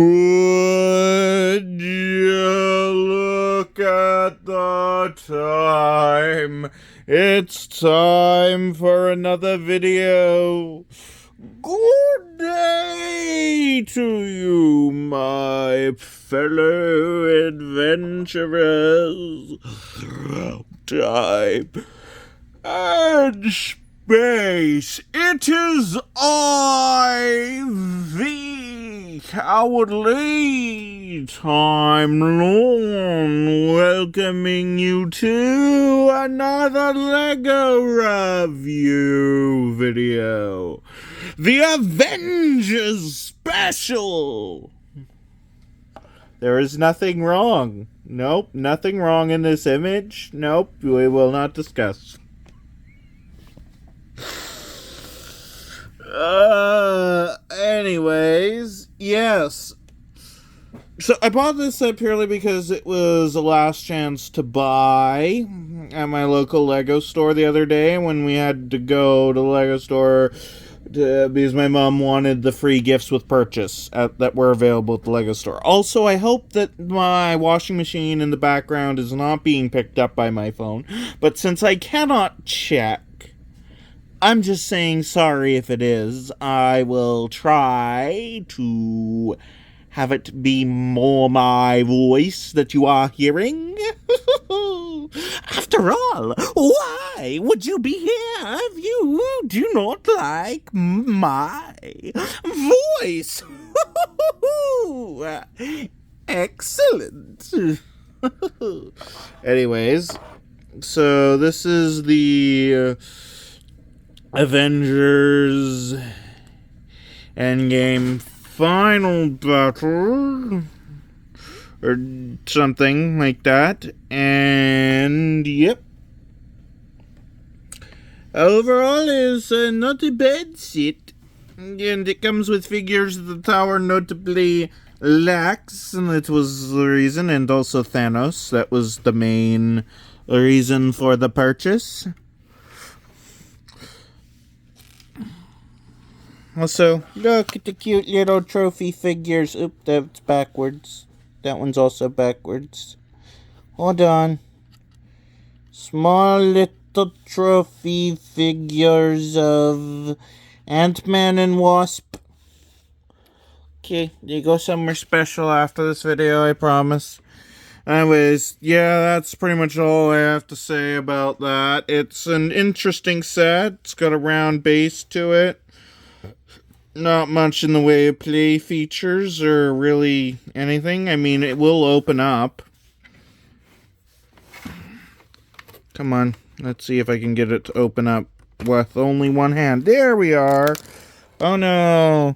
Would you look at the time? It's time for another video. Good day to you, my fellow adventurers. Time and space. It is I, the Cowardly Time Lord, welcoming you to another LEGO review video. The Avengers Special. There is nothing wrong. Nope, nothing wrong in this image. Nope, we will not discuss. Anyways, yes. So I bought this set purely because it was a last chance to buy at my local LEGO store the other day when we had to go to the LEGO store because my mom wanted the free gifts with purchase that were available at the LEGO store. Also, I hope that my washing machine in the background is not being picked up by my phone, but since I cannot check, I'm just saying sorry if it is. I will try to have it be more my voice that you are hearing. After all, why would you be here if you do not like my voice? Excellent. Anyways, so this is the Avengers Endgame final battle or something like that, and yep, overall is not a bad set, and it comes with figures that the tower notably lacks, and that was the reason, and also Thanos. That was the main reason for the purchase. Also, look at the cute little trophy figures. Oop, that's backwards. That one's also backwards. Hold on. Small little trophy figures of Ant-Man and Wasp. Okay, they go somewhere special after this video, I promise. Anyways, yeah, that's pretty much all I have to say about that. It's an interesting set. It's got a round base to it. Not much in the way of play features or really anything. I mean, it will open up. Come on, let's see if I can get it to open up with only one hand. There we are. Oh no,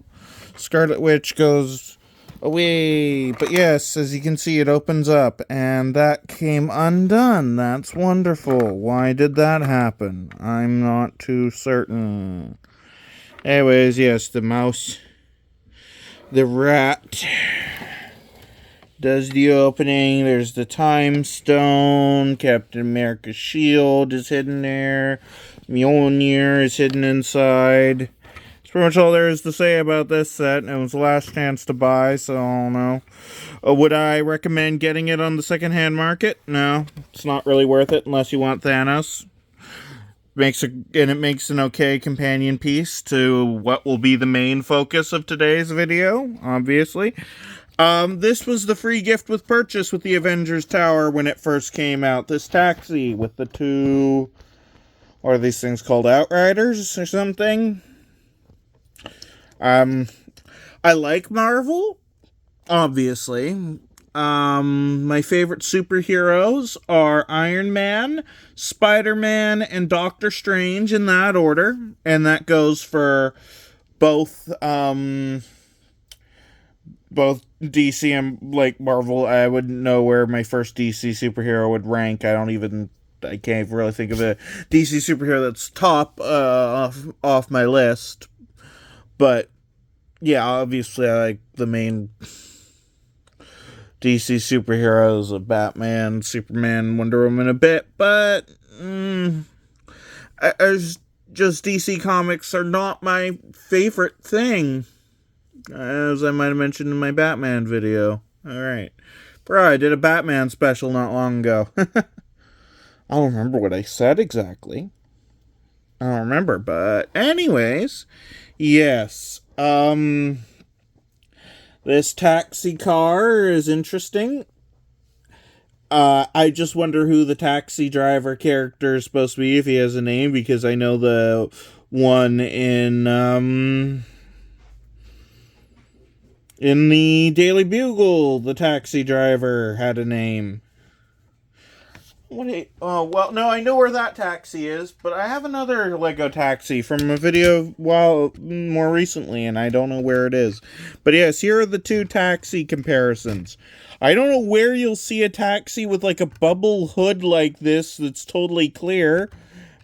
Scarlet Witch goes away. But yes, as you can see, it opens up, and that came undone. That's wonderful. Why did that happen? I'm not too certain. Anyways, yes, the mouse, the rat, does the opening. There's the time stone. Captain America's shield is hidden there. Mjolnir is hidden inside. That's pretty much all there is to say about this set. It was the last chance to buy, so I don't know. Would I recommend getting it on the secondhand market? No, it's not really worth it unless you want Thanos. It makes an okay companion piece to what will be the main focus of today's video, obviously. This was the free gift with purchase with the Avengers Tower when it first came out. This taxi with the two, what are these things called, Outriders or something? I like Marvel, obviously. My favorite superheroes are Iron Man, Spider-Man, and Doctor Strange in that order. And that goes for both DC and, like, Marvel. I wouldn't know where my first DC superhero would rank. I can't really think of a DC superhero that's top off my list. But, yeah, obviously I like the main DC superheroes of Batman, Superman, Wonder Woman a bit, but as just DC comics are not my favorite thing. as I might have mentioned in my Batman video. Alright. Bro, I did a Batman special not long ago. I don't remember what I said exactly. I don't remember, but anyways, yes. This taxi car is interesting. I just wonder who the taxi driver character is supposed to be, if he has a name, because I know the one in the Daily Bugle, the taxi driver had a name. Well, no, I know where that taxi is, but I have another Lego taxi from a video more recently, and I don't know where it is. But yes, here are the two taxi comparisons. I don't know where you'll see a taxi with like a bubble hood like this that's totally clear.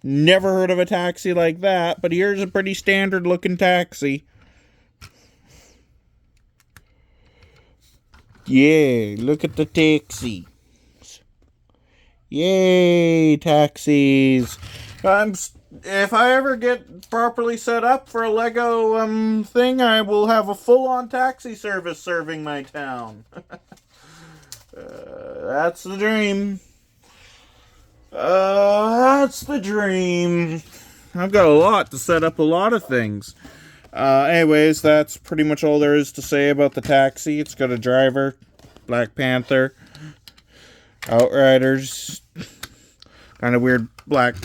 Never heard of a taxi like that, but here's a pretty standard looking taxi. Yeah, look at the taxi. Yay, taxis. If I ever get properly set up for a Lego thing, I will have a full-on taxi service serving my town. That's the dream. That's the dream. I've got a lot to set up a lot of things. Anyways, that's pretty much all there is to say about the taxi. It's got a driver, Black Panther, Outriders, kind of weird but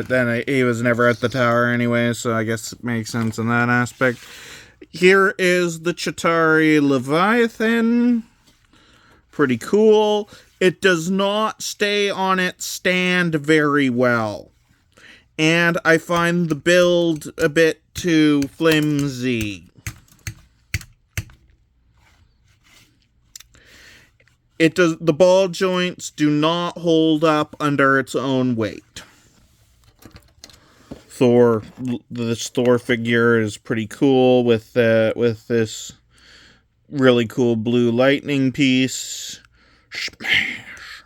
then he was never at the tower anyway, so I guess it makes sense in that aspect. Here is the Chitauri Leviathan. Pretty cool. It does not stay on its stand very well. And I find the build a bit too flimsy. The ball joints do not hold up under its own weight. This Thor figure is pretty cool with this really cool blue lightning piece. Smash.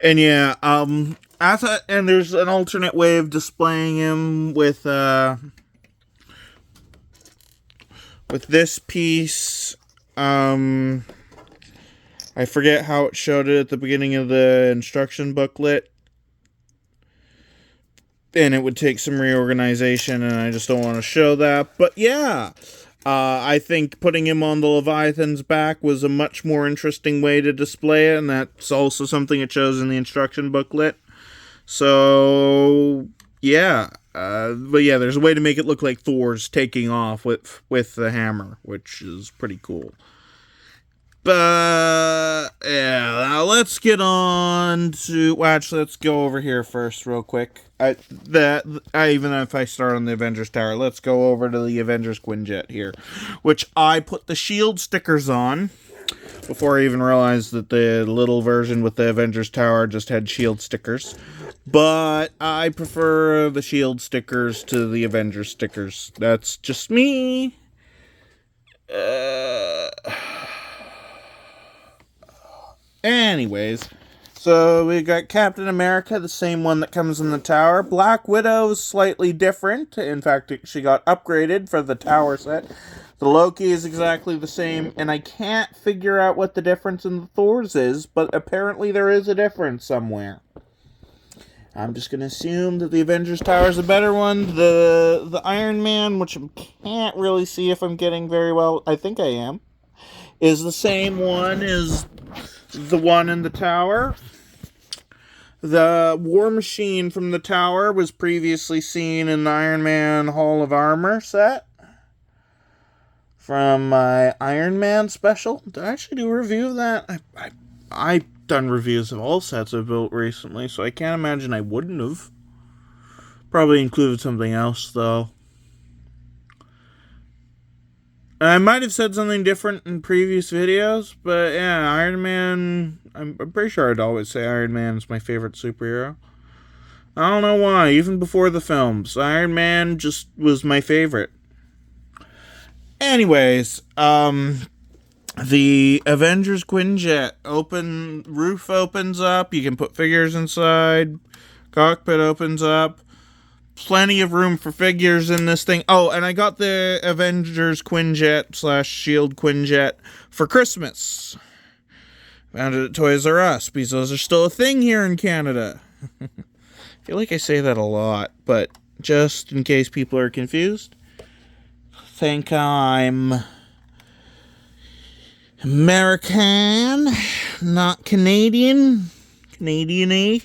And yeah, and there's an alternate way of displaying him with this piece. I forget how it showed it at the beginning of the instruction booklet. And it would take some reorganization, and I just don't want to show that. But yeah, I think putting him on the Leviathan's back was a much more interesting way to display it, and that's also something it shows in the instruction booklet. So, yeah. But yeah, there's a way to make it look like Thor's taking off with the hammer, which is pretty cool. But yeah, now let's get on to. Well, actually, let's go over here first, real quick. Even if I start on the Avengers Tower, let's go over to the Avengers Quinjet here, which I put the shield stickers on before I even realized that the little version with the Avengers Tower just had shield stickers. But I prefer the shield stickers to the Avengers stickers. That's just me. Anyways, so we got Captain America, the same one that comes in the tower. Black Widow is slightly different. In fact, she got upgraded for the tower set. The Loki is exactly the same, and I can't figure out what the difference in the Thors is, but apparently there is a difference somewhere. I'm just going to assume that the Avengers Tower is a better one. The Iron Man, which I can't really see if I'm getting very well, I think I am, is the same one as the one in the tower. The War Machine from the tower was previously seen in the Iron Man Hall of Armor set from my Iron Man special. Did I actually do a review of that? I've done reviews of all sets I've built recently, so I can't imagine I wouldn't have. Probably included something else, though. I might have said something different in previous videos, but yeah, Iron Man, I'm pretty sure I'd always say Iron Man is my favorite superhero. I don't know why, even before the films, Iron Man just was my favorite. Anyways, the Avengers Quinjet roof opens up, you can put figures inside, cockpit opens up. plenty of room for figures in this thing. Oh, and I got the Avengers Quinjet / Shield Quinjet for Christmas. Found it at Toys R Us, because those are still a thing here in Canada. I feel like I say that a lot, but just in case people are confused, think I'm American, not Canadian. Canadian-y.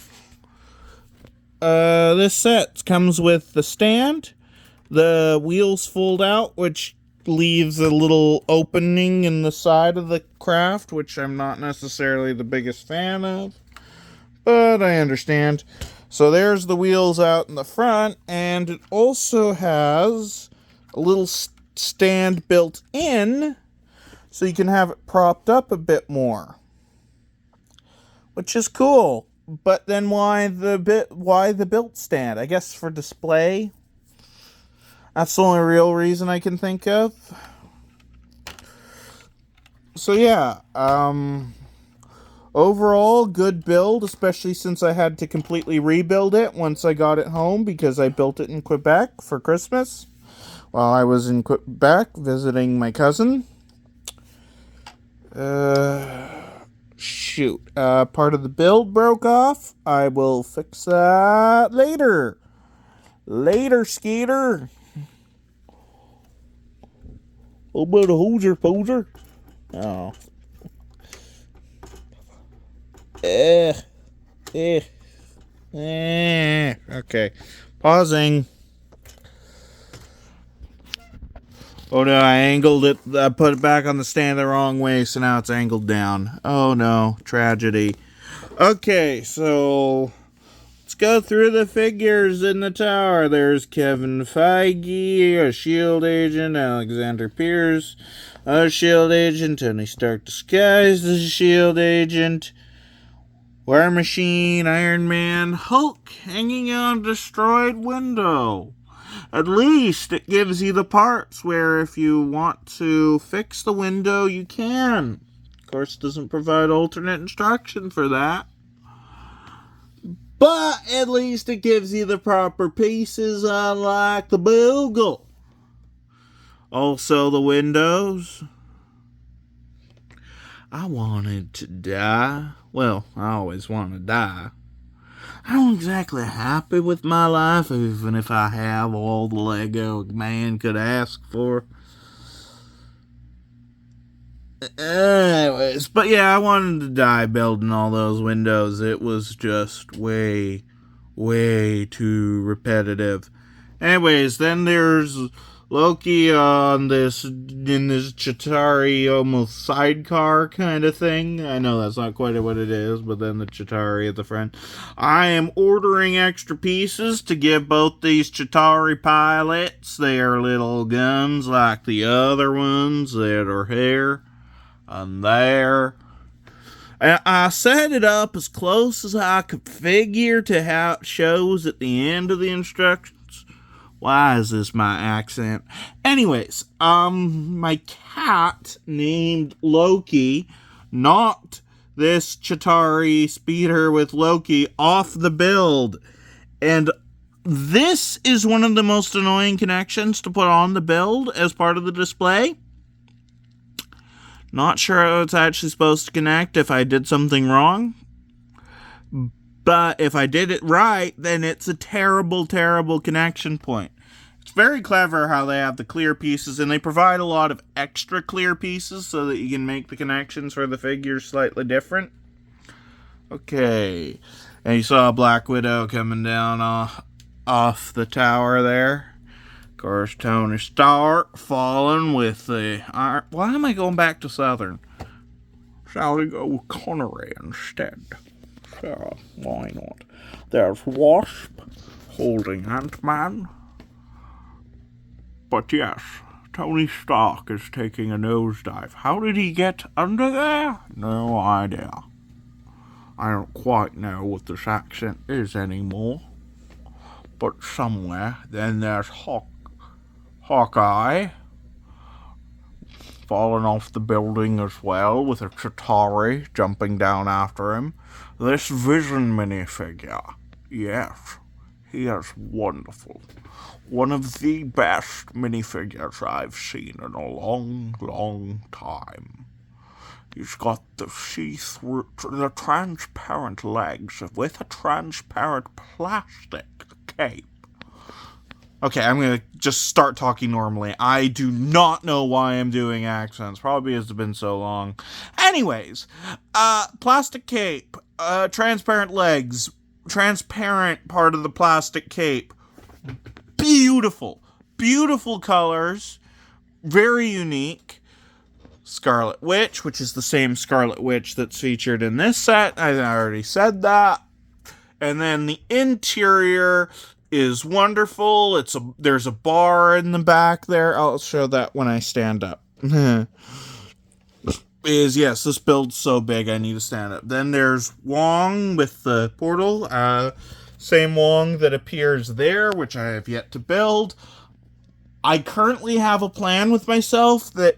This set comes with the stand. The wheels fold out, which leaves a little opening in the side of the craft, which I'm not necessarily the biggest fan of, but I understand. So there's the wheels out in the front, and it also has a little stand built in, so you can have it propped up a bit more, which is cool. But then why the built stand? I guess for display. That's the only real reason I can think of. So yeah, overall good build, especially since I had to completely rebuild it once I got it home, because I built it in Quebec for Christmas while I was in Quebec visiting my cousin. Part of the build broke off. I will fix that later. Later, Skeeter. Oh, but a hoser poser. Oh. Okay. Pausing. Oh no, I angled it. I put it back on the stand the wrong way, so now it's angled down. Oh no, tragedy. Okay, so let's go through the figures in the tower. There's Kevin Feige, a S.H.I.E.L.D. agent, Alexander Pierce, a S.H.I.E.L.D. agent, Tony Stark disguised as a S.H.I.E.L.D. agent, War Machine, Iron Man, Hulk hanging on a destroyed window. At least it gives you the parts where if you want to fix the window, you can. Of course, it doesn't provide alternate instruction for that. But at least it gives you the proper pieces, unlike the Boogle. Also, the windows. I wanted to die. Well, I always want to die. I'm exactly happy with my life, even if I have all the Lego a man could ask for. Anyways, but yeah, I wanted to die building all those windows. It was just way too repetitive. Anyways, then there's Loki in this Chitauri almost sidecar kind of thing. I know that's not quite what it is, but then the Chitauri at the front. I am ordering extra pieces to give both these Chitauri pilots their little guns like the other ones that are here and there. I set it up as close as I could figure to how it shows at the end of the instructions. Why is this my accent? Anyways, my cat named Loki knocked this Chitauri speeder with Loki off the build. And this is one of the most annoying connections to put on the build as part of the display. Not sure how it's actually supposed to connect if I did something wrong. But if I did it right, then it's a terrible connection point. It's very clever how they have the clear pieces, and they provide a lot of extra clear pieces so that you can make the connections for the figures slightly different. Okay. And you saw Black Widow coming down off the tower there. Of course, Tony Stark falling with the iron. Why am I going back to Southern? Shall we go with Connery instead? Sure, why not? There's Wasp holding Ant-Man. But yes, Tony Stark is taking a nosedive. How did he get under there? No idea. I don't quite know what this accent is anymore. But somewhere, then there's Hawkeye falling off the building as well, with a Chitauri jumping down after him. This Vision minifigure, yes, He is wonderful. One of the best minifigures I've seen in a long, long time. He's got the see-through, the transparent legs with a transparent plastic cape. Okay, I'm gonna just start talking normally. I do not know why I'm doing accents. Probably because it's been so long. Anyways, plastic cape, transparent legs, transparent part of the plastic cape. Beautiful. Beautiful colors. Very unique. Scarlet Witch, which is the same Scarlet Witch that's featured in this set. I already said that. And then the interior is wonderful. There's a bar in the back there. I'll show that when I stand up. Yes, this build's so big I need to stand up. Then there's Wong with the portal. Same Wong that appears there, which I have yet to build. I currently have a plan with myself that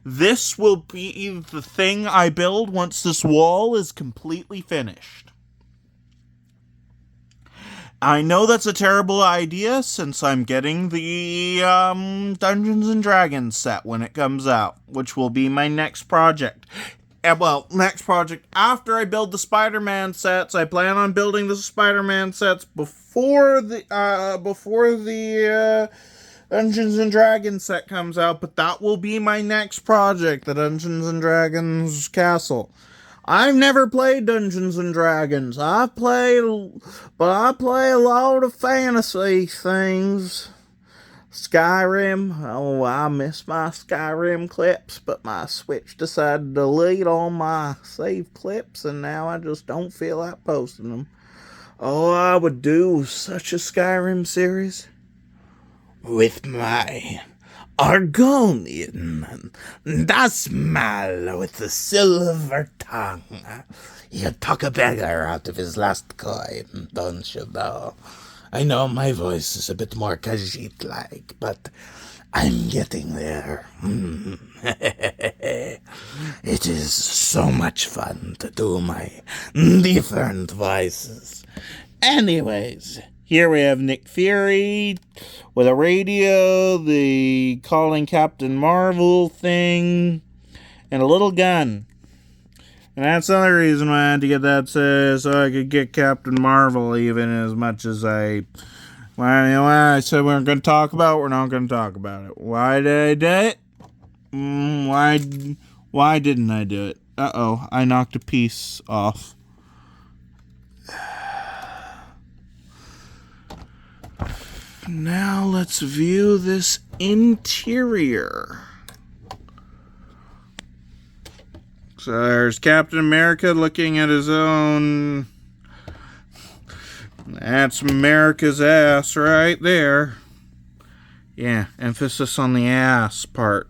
this will be the thing I build once this wall is completely finished. I know that's a terrible idea since I'm getting the Dungeons and Dragons set when it comes out, which will be my next project. Next project after I build the Spider-Man sets. I plan on building the Spider-Man sets before the Dungeons and Dragons set comes out, but that will be my next project, the Dungeons and Dragons Castle. I've never played Dungeons and Dragons. I play a lot of fantasy things. Skyrim. Oh, I miss my Skyrim clips, but my Switch decided to delete all my save clips, and now I just don't feel like posting them. Oh, I would do such a Skyrim series with my Argonian, das Mal with the silver tongue. You took a beggar out of his last coin, don't you know? I know my voice is a bit more Khajiit-like, but I'm getting there. It is so much fun to do my different voices. Anyways, here we have Nick Fury with a radio, the calling Captain Marvel thing, and a little gun. And that's the other reason why I had to get that so I could get Captain Marvel, even as much as I said we weren't going to talk about it, we're not going to talk about it. Why did I do it? Why didn't I do it? Uh-oh, I knocked a piece off. Now let's view this interior. So there's Captain America looking at his own. That's America's ass right there. Yeah, emphasis on the ass part.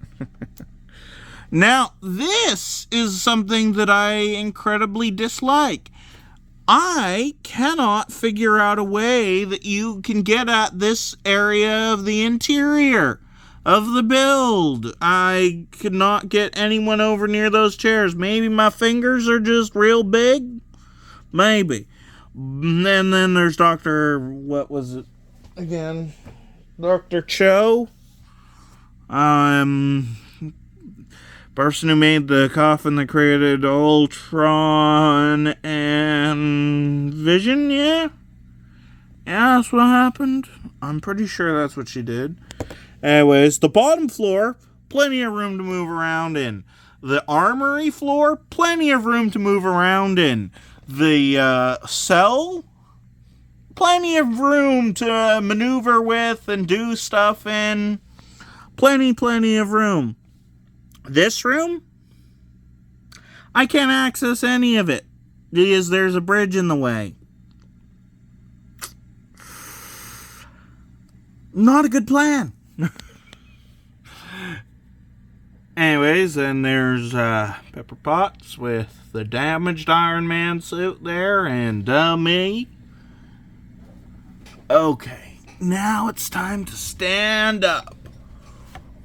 Now, this is something that I incredibly dislike. I cannot figure out a way that you can get at this area of the interior of the build. I could not get anyone over near those chairs. Maybe my fingers are just real big? Maybe. And then there's Dr. What was it again? Dr. Cho? Person who made the coffin that created Ultron and Vision, yeah? Yeah, that's what happened. I'm pretty sure that's what she did. Anyways, the bottom floor, plenty of room to move around in. The armory floor, plenty of room to move around in. The cell, plenty of room to maneuver with and do stuff in. Plenty of room. This room, I can't access any of it because there's a bridge in the way. Not a good plan. Anyways, then there's Pepper Potts with the damaged Iron Man suit there, and me. Okay, now it's time to stand up.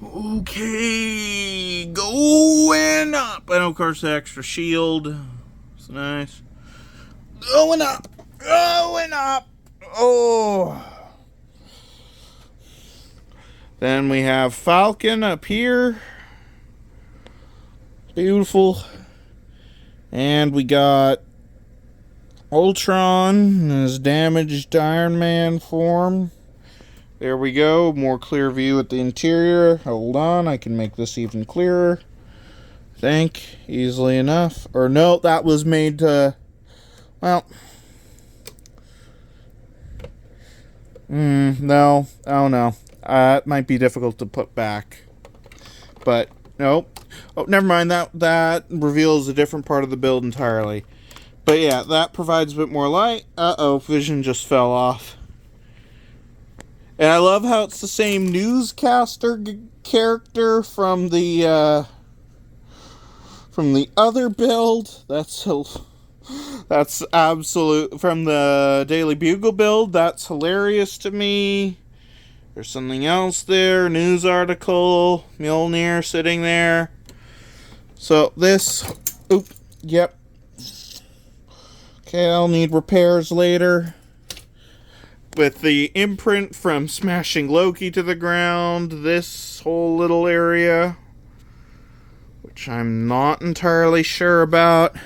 Okay, going up. And of course, the extra shield. It's nice. Going up. Oh. Then we have Falcon up here. Beautiful. And we got Ultron in his damaged Iron Man form. There we go. More clear view at the interior. Hold on. I can make this even clearer. I think. Easily enough. Or no, that was made to... Well... no. Oh, no. It might be difficult to put back. But, nope. Oh, never mind. That reveals a different part of the build entirely. But yeah, that provides a bit more light. Uh-oh, Vision just fell off. And I love how it's the same newscaster character from the other build. That's absolute, from the Daily Bugle build. That's hilarious to me. There's something else there. News article. Mjolnir sitting there. So this... Oop. Yep. Okay, I'll need repairs later. With the imprint from smashing Loki to the ground. This whole little area. Which I'm not entirely sure about.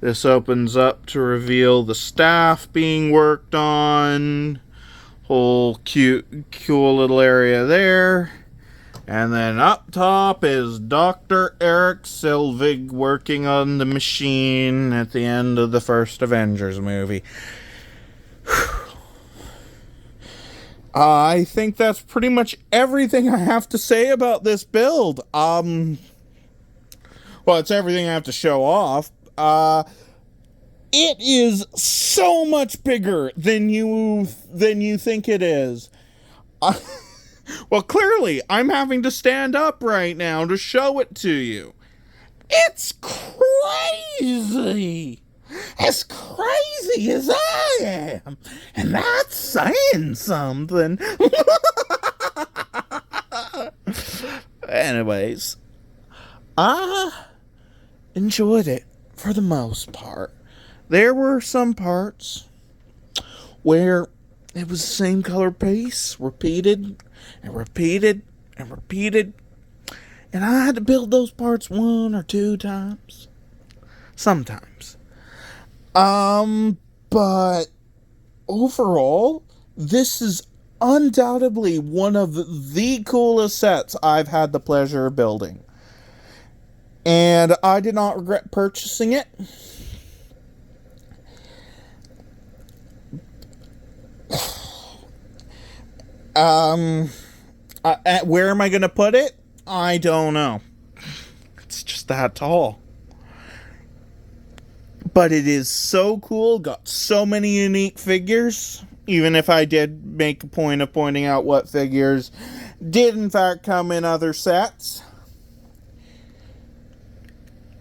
This opens up to reveal the staff being worked on. Whole cool little area there. And then up top is Dr. Eric Selvig working on the machine at the end of the first Avengers movie. I think that's pretty much everything I have to say about this build. Well, it's everything I have to show off. It is so much bigger than you think it is. Well, clearly, I'm having to stand up right now to show it to you. It's crazy. As crazy as I am. And that's saying something. Anyways, I enjoyed it for the most part. There were some parts where it was the same color piece, repeated and repeated and repeated. And I had to build those parts 1 or 2 times. Sometimes. But overall, this is undoubtedly one of the coolest sets I've had the pleasure of building. And I did not regret purchasing it. Where am I going to put it? I don't know. It's just that tall. But it is so cool. Got so many unique figures. Even if I did make a point of pointing out what figures did in fact come in other sets.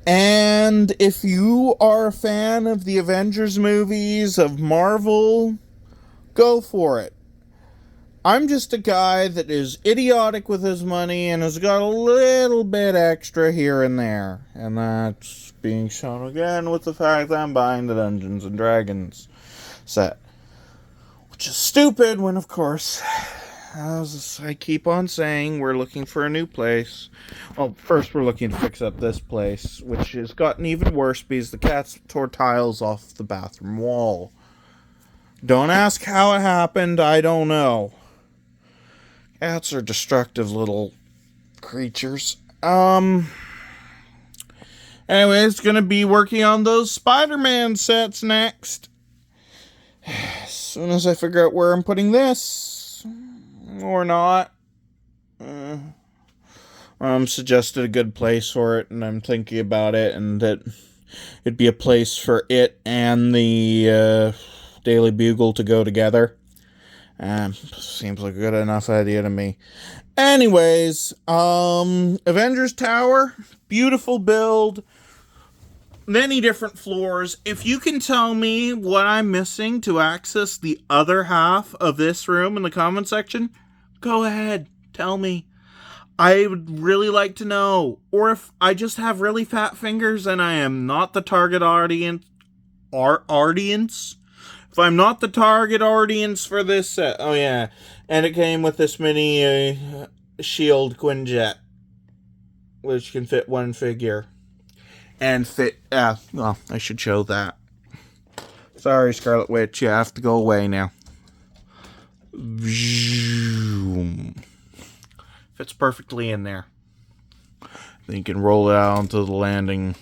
And if you are a fan of the Avengers movies, of Marvel, go for it. I'm just a guy that is idiotic with his money and has got a little bit extra here and there. And that's being shown again with the fact that I'm buying the Dungeons and Dragons set. Which is stupid when, of course, as I keep on saying, we're looking for a new place. Well, first we're looking to fix up this place, which has gotten even worse because the cats tore tiles off the bathroom wall. Don't ask how it happened, I don't know. Cats are destructive little creatures. Anyways, gonna be working on those Spider-Man sets next. As soon as I figure out where I'm putting this, or not. Suggested a good place for it, and I'm thinking about it, and that it'd be a place for it and the Daily Bugle to go together. Seems like a good enough idea to me. Anyways, Avengers Tower, beautiful build, many different floors. If you can tell me what I'm missing to access the other half of this room in the comment section, go ahead, tell me. I would really like to know. Or if I just have really fat fingers and I am not the target audience, If I'm not the target audience for this set. Oh, yeah. And it came with this mini shield Quinjet, which can fit one figure. And fit, well, I should show that. Sorry, Scarlet Witch, you have to go away now. Fits perfectly in there. Then you can roll it out onto the landing,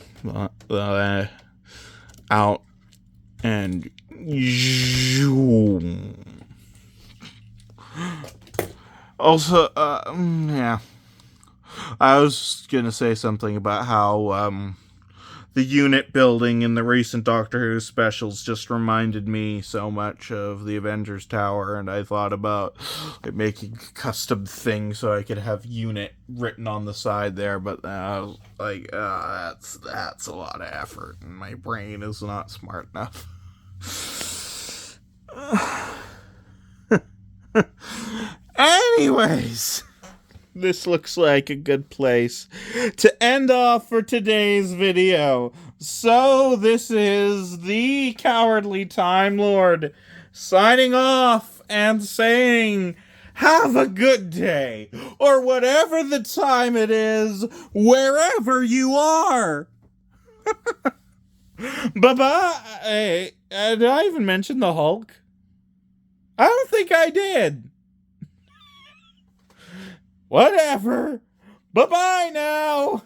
out, and also, yeah. I was gonna say something about how, the unit building in the recent Doctor Who specials just reminded me so much of the Avengers Tower, and I thought about making a custom thing so I could have unit written on the side there, but I was like, that's a lot of effort, and my brain is not smart enough. Anyways, this looks like a good place to end off for today's video. So this is the Cowardly Time Lord signing off and saying, have a good day, or whatever the time it is, wherever you are. Bye-bye. Did I even mention the Hulk? I don't think I did. Whatever. Bye-bye now.